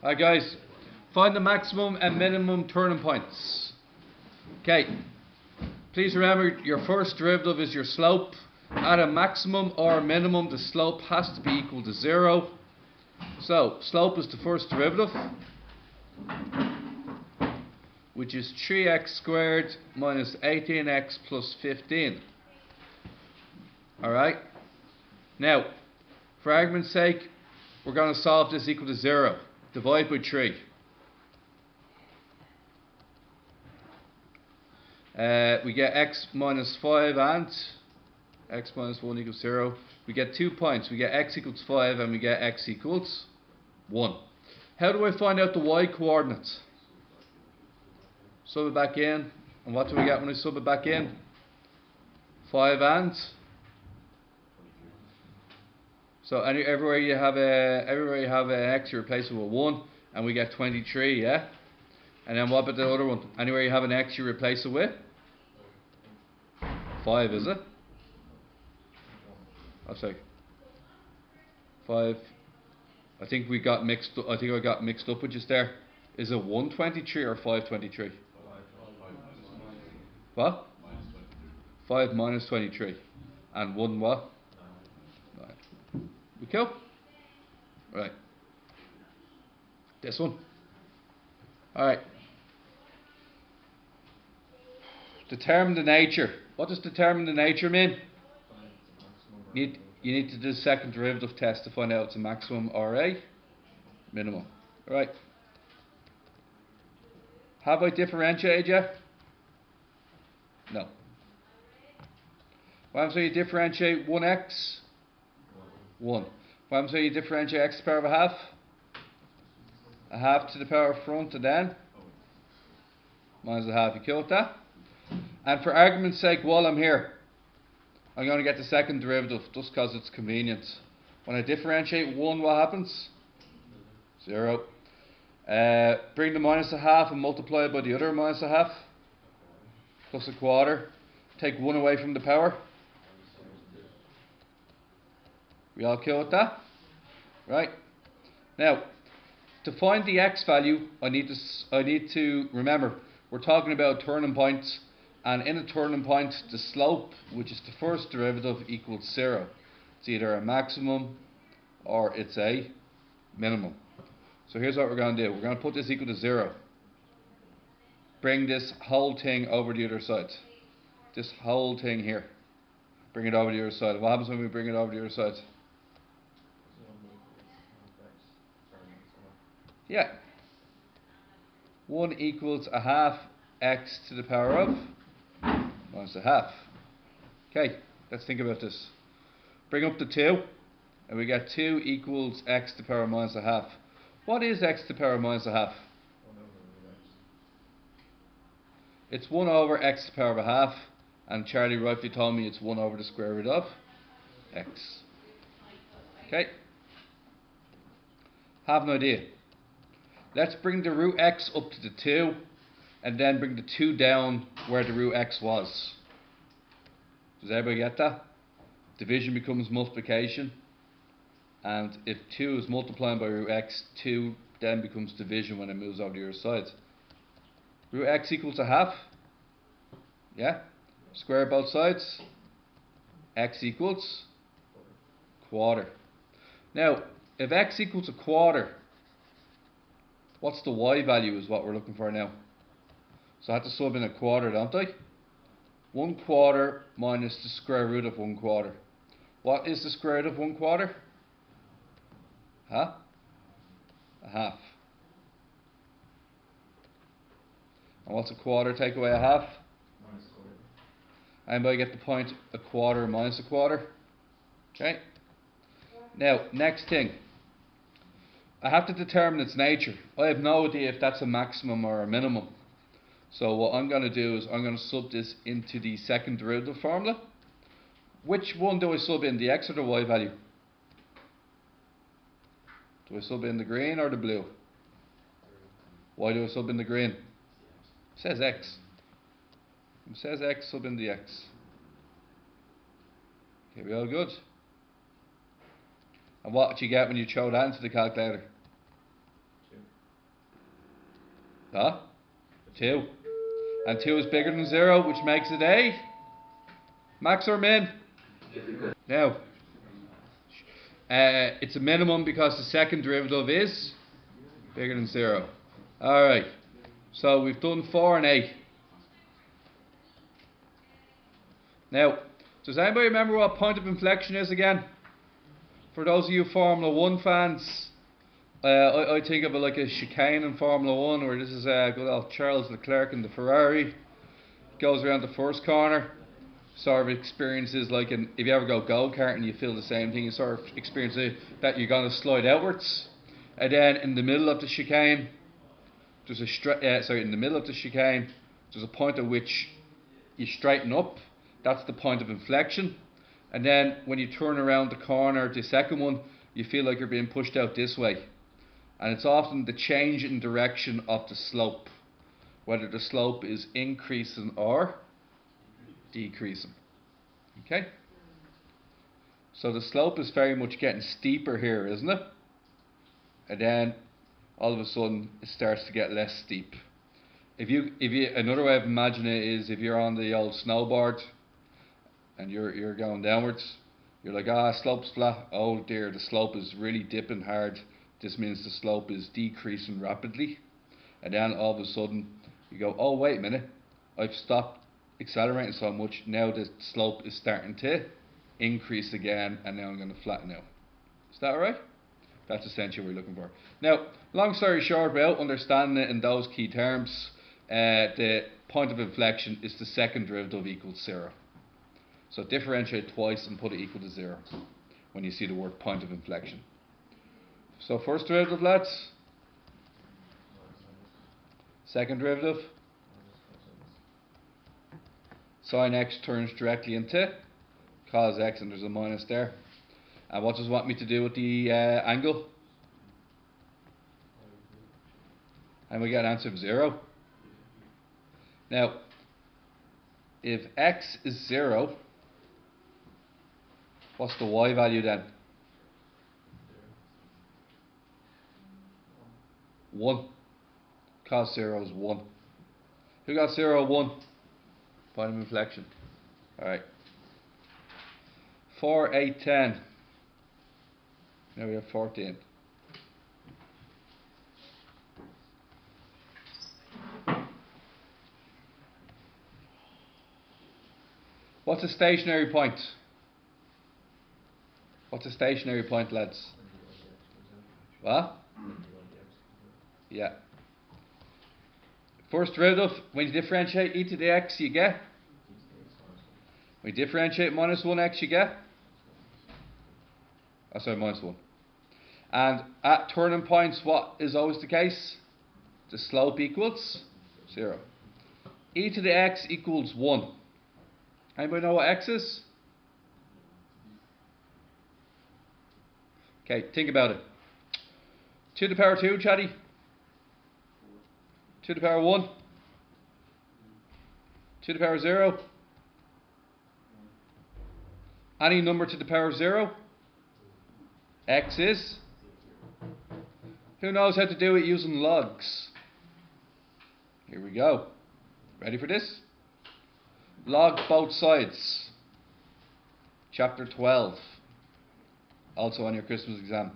Alright guys, find the maximum and minimum turning points. Okay, please remember your first derivative is your slope. At a maximum or minimum, the slope has to be equal to 0. So, slope is the first derivative, which is 3x squared minus 18x plus 15. Alright, now, for argument's sake, we're going to solve this equal to 0. Divide by 3. We get x minus 5 and x minus 1 equals 0. We get 2 points. We get x equals 5 and we get x equals 1. How do I find out the y coordinates? Sub it back in. And what do we get when I sub it back in? 5 and? So everywhere you have an x, you replace it with 1, and we get 23, yeah? And then what about the other one? Anywhere you have an x, you replace it with 5, is it? Oh, sorry. 5. I think we got mixed up. I think I got mixed up with just there. Is it 123 or 523? What? 5 minus 23. And 1 what? 9. We cool? Right. This one. Alright. Determine the nature. What does determine the nature mean? You need to do the second derivative test to find out it's a maximum or a minimum. Right. Have I differentiated yet? No. What happens when you differentiate 1x? 1. What happens when you differentiate x to the power of a half? A half to the power of front and then minus a half. You kill with that? And for argument's sake, while I'm here, I'm going to get the second derivative just because it's convenient. When I differentiate 1, what happens? 0. Bring the minus a half and multiply it by the other minus a half. Plus a quarter. Take 1 away from the power. We all kill with that? Right. Now, to find the x value, I need to remember, we're talking about turning points. And in a turning point, the slope, which is the first derivative, equals 0. It's either a maximum or it's a minimum. So here's what we're going to do. We're going to put this equal to 0. Bring this whole thing over the other side. This whole thing here. Bring it over the other side. What happens when we bring it over the other side? Yeah. 1 equals a half x to the power of minus a half. Okay, let's think about this. Bring up the 2, and we get 2 equals x to the power of minus a half. What is x to the power of minus a half? It's 1 over x to the power of a half, and Charlie rightly told me it's 1 over the square root of x. Okay. Have an idea. Let's bring the root x up to the 2, and then bring the 2 down where the root x was. Does everybody get that? Division becomes multiplication. And if 2 is multiplying by root x, 2 then becomes division when it moves over the other side. Root x equals a half. Yeah? Square both sides. X equals quarter. Now, if x equals a quarter, what's the y value is what we're looking for now. So I have to sub in a quarter, don't I? 1 quarter minus the square root of 1 quarter. What is the square root of 1 quarter? Huh? A half. And what's a quarter take away a half? Minus a quarter. Anybody get the point? A quarter minus a quarter? Okay. Now, next thing. I have to determine its nature. I have no idea if that's a maximum or a minimum. So what I'm going to do is I'm going to sub this into the second derivative formula. Which one do I sub in, the x or the y value? Do I sub in the green or the blue? Why do I sub in the green? It says x. It says x, sub in the x. Okay, we all good? And what do you get when you throw that into the calculator? Huh? 2. And 2 is bigger than 0, which makes it a max or min? Now, it's a minimum because the second derivative is bigger than 0. Alright, so we've done 4 and 8. Now, does anybody remember what point of inflection is again? For those of you Formula 1 fans, I think of it like a chicane in Formula 1, where this is good old Charles Leclerc in the Ferrari. Goes around the first corner, sort of experiences like if you ever go-kart and you feel the same thing, you sort of experience that you're going to slide outwards. And then in the middle of the chicane, there's a point at which you straighten up. That's the point of inflection. And then when you turn around the corner, the second one, you feel like you're being pushed out this way. And it's often the change in direction of the slope, whether the slope is increasing or decreasing. Okay? So the slope is very much getting steeper here, isn't it? And then all of a sudden it starts to get less steep. If you another way of imagining it is, if you're on the old snowboard and you're going downwards, you're like, slope's flat. Oh dear, the slope is really dipping hard. This means the slope is decreasing rapidly. And then all of a sudden you go, oh wait a minute, I've stopped accelerating so much. Now the slope is starting to increase again, and now I'm going to flatten out. Is that alright? That's essentially what we're looking for. Now, long story short, without understanding it in those key terms, the point of inflection is the second derivative equals 0. So differentiate twice and put it equal to 0 when you see the word point of inflection. So first derivative, lads. Second derivative. Sine x turns directly into cos x, and there's a minus there. And what does it want me to do with the angle? And we get an answer of 0. Now, if x is 0, what's the y value then? 1. Cos 0 is 1. Who got 0, 1? Point of inflection. Alright. 4, 8, 10. Now we have 14. What's a stationary point? What's a stationary point, lads? What? Yeah. First derivative, when you differentiate e to the x, you get? When you differentiate minus 1x, you get? Oh, sorry, minus 1. And at turning points, what is always the case? The slope equals 0. E to the x equals 1. Anybody know what x is? Okay, think about it. 2 to the power 2, chatty. 2 to the power 1. 2 to the power 0. Any number to the power of 0. X is? Who knows how to do it using logs? Here we go. Ready for this? Log both sides. Chapter 12. Also on your Christmas exam.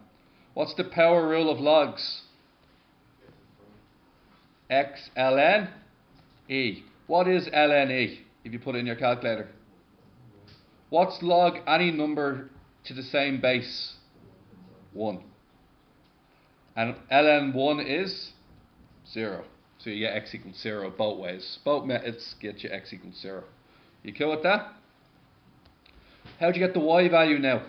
What's the power rule of logs? X ln e. What is ln e if you put it in your calculator? What's log any number to the same base? 1. And ln 1 is 0. So you get x equals 0 both ways. Both methods get you x equals 0. You cool with that? How'd you get the y value now?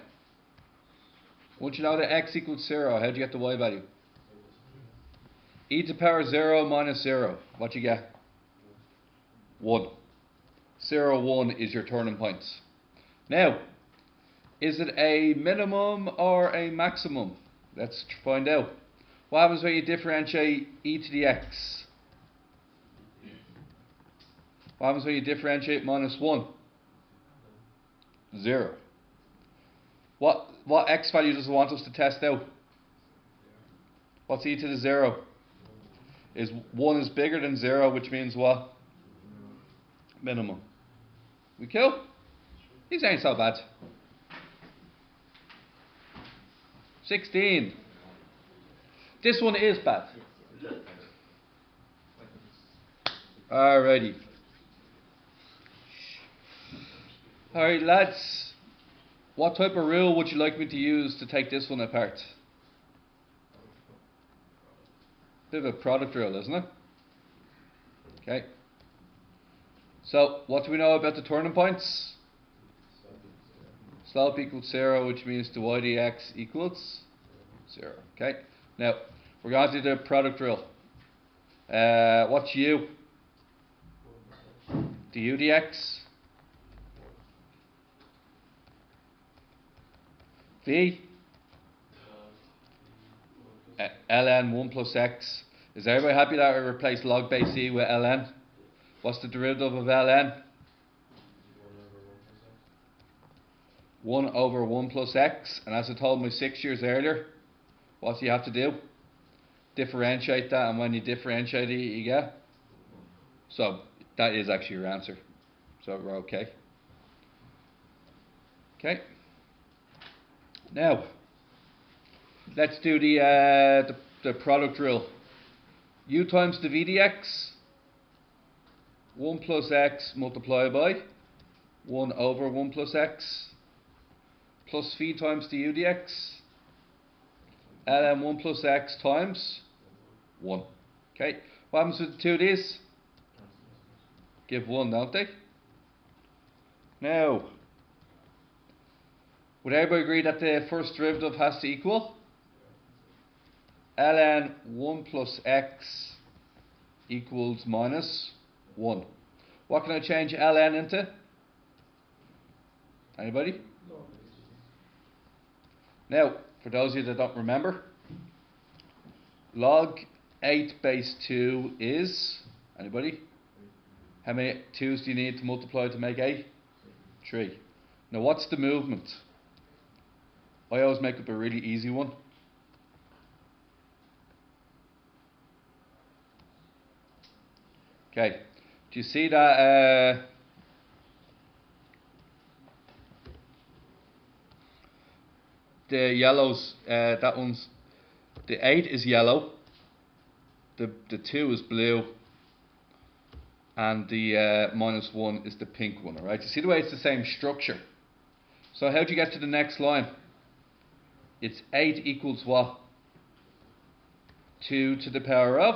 Once you know that x equals 0, how'd you get the y value? E to the power 0 minus 0. What you get? 1. 0, 1 is your turning points. Now, is it a minimum or a maximum? Let's find out. What happens when you differentiate e to the x? What happens when you differentiate minus 1? 0. What x value does it want us to test out? What's e to the 0? is 1 is bigger than 0, which means what? Minimum. We cool? These ain't so bad. 16. This one is bad. Alrighty. Alright, lads. What type of rule would you like me to use to take this one apart? Bit of a product rule, isn't it? Okay. So, what do we know about the turning points? Slope equals 0, which means dy dx equals 0. Okay. Now, we're going to do the product rule. What's u? Du dx. V. Ln 1 plus x. Is everybody happy that I replaced log base e with ln? What's the derivative of ln? 1 over 1 plus x. And as I told my 6 years earlier, what do you have to do? Differentiate that, and when you differentiate it, you get. So that is actually your answer. So we're okay. Okay. Now, let's do the product rule. U times the v dx, 1 plus x multiplied by 1 over 1 plus x, plus v times the u dx, ln 1 plus x times 1. Okay, what happens with the two of these? Give 1, don't they? Now, would everybody agree that the first derivative has to equal ln 1 plus x equals minus 1? What can I change ln into? Anybody? Now, for those of you that don't remember, log 8 base 2 is, anybody? How many 2's do you need to multiply to make 8? 3. Now what's the movement? I always make up a really easy one. Okay, do you see that the yellows, that one's, the 8 is yellow, the 2 is blue, and the minus 1 is the pink one, alright? You see the way it's the same structure. So how do you get to the next line? It's 8 equals what? 2 to the power of?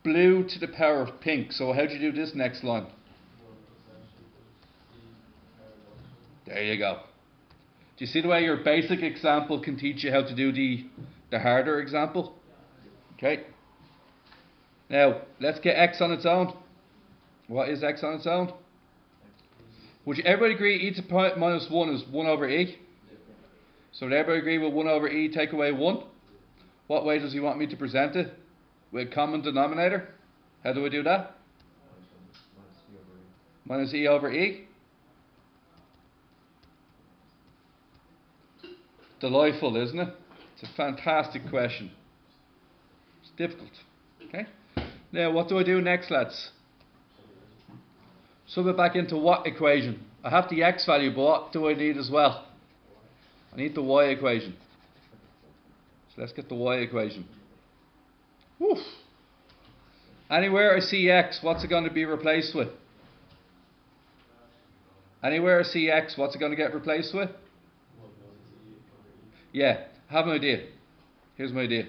Blue to the power of pink. So how do you do this next line? There you go. Do you see the way your basic example can teach you how to do the harder example? Okay. Now, let's get x on its own. What is x on its own? Would you everybody agree e to the power minus 1 is 1 over e? So would everybody agree with 1 over e take away 1? What way does he want me to present it? With a common denominator? How do we do that? Minus e over e? Delightful, isn't it? It's a fantastic question. It's difficult. Okay. Now, what do I do next, lads? Sub it back into what equation? I have the x value, but what do I need as well? I need the y equation. So let's get the y equation. Woof. Anywhere I see x, what's it going to be replaced with? Anywhere I see x, what's it going to get replaced with? Yeah, I have an idea. Here's my idea.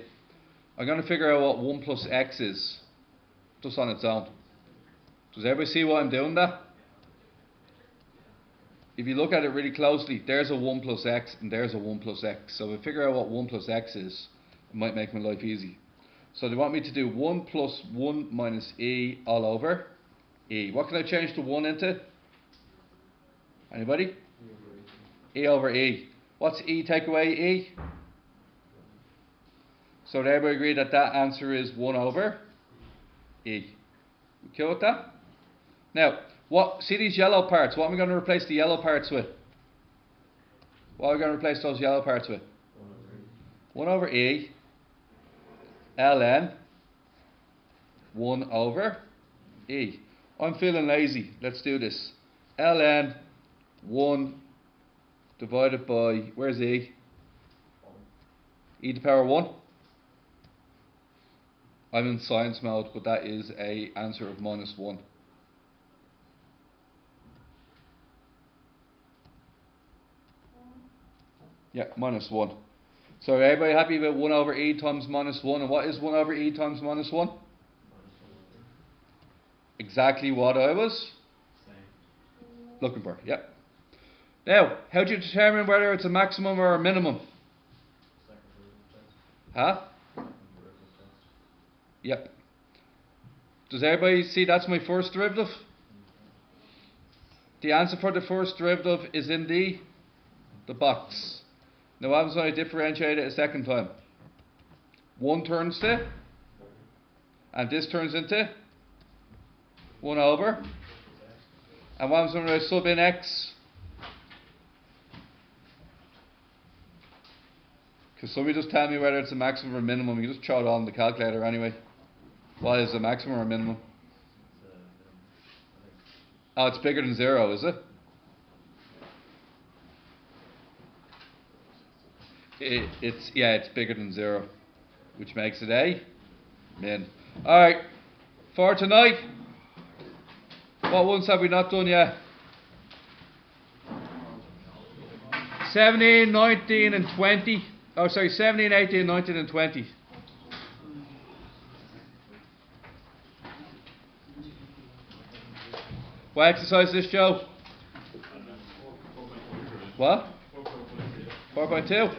I'm going to figure out what 1 plus x is, just on its own. Does everybody see what I'm doing there? If you look at it really closely, there's a 1 plus x and there's a 1 plus x. So if I figure out what 1 plus x is, it might make my life easy. So they want me to do 1 plus 1 minus e all over e. What can I change the 1 into? Anybody? E over e. What's e take away e? So would everybody agree that that answer is 1 over e? We cool with that? Now, see these yellow parts? What am I going to replace the yellow parts with? What are we going to replace those yellow parts with? 1 over e ln 1 over e. I'm feeling lazy. Let's do this. ln 1 divided by, where's e? E to the power 1. I'm in science mode, but that is a answer of -1. Yeah, -1. So everybody happy about 1 over e times -1? And what is 1 over e times -1? Exactly what I was looking for. Yep. Now, how do you determine whether it's a maximum or a minimum? Huh? Yep. Does everybody see that's my first derivative? The answer for the first derivative is in the box. Now what happens when I differentiate it a second time? 1 turns to, and this turns into 1 over. And what happens when I sub in x? Because somebody just tell me whether it's a maximum or minimum. You just throw it on the calculator anyway. What is a maximum or minimum? Oh, it's bigger than 0, is it? It's bigger than 0, which makes it a min. Alright, for tonight, what ones have we not done yet? 17, 19 and 20. Oh sorry, 17, 18, 19 and 20. What exercise is this, Joe? What? 4.2.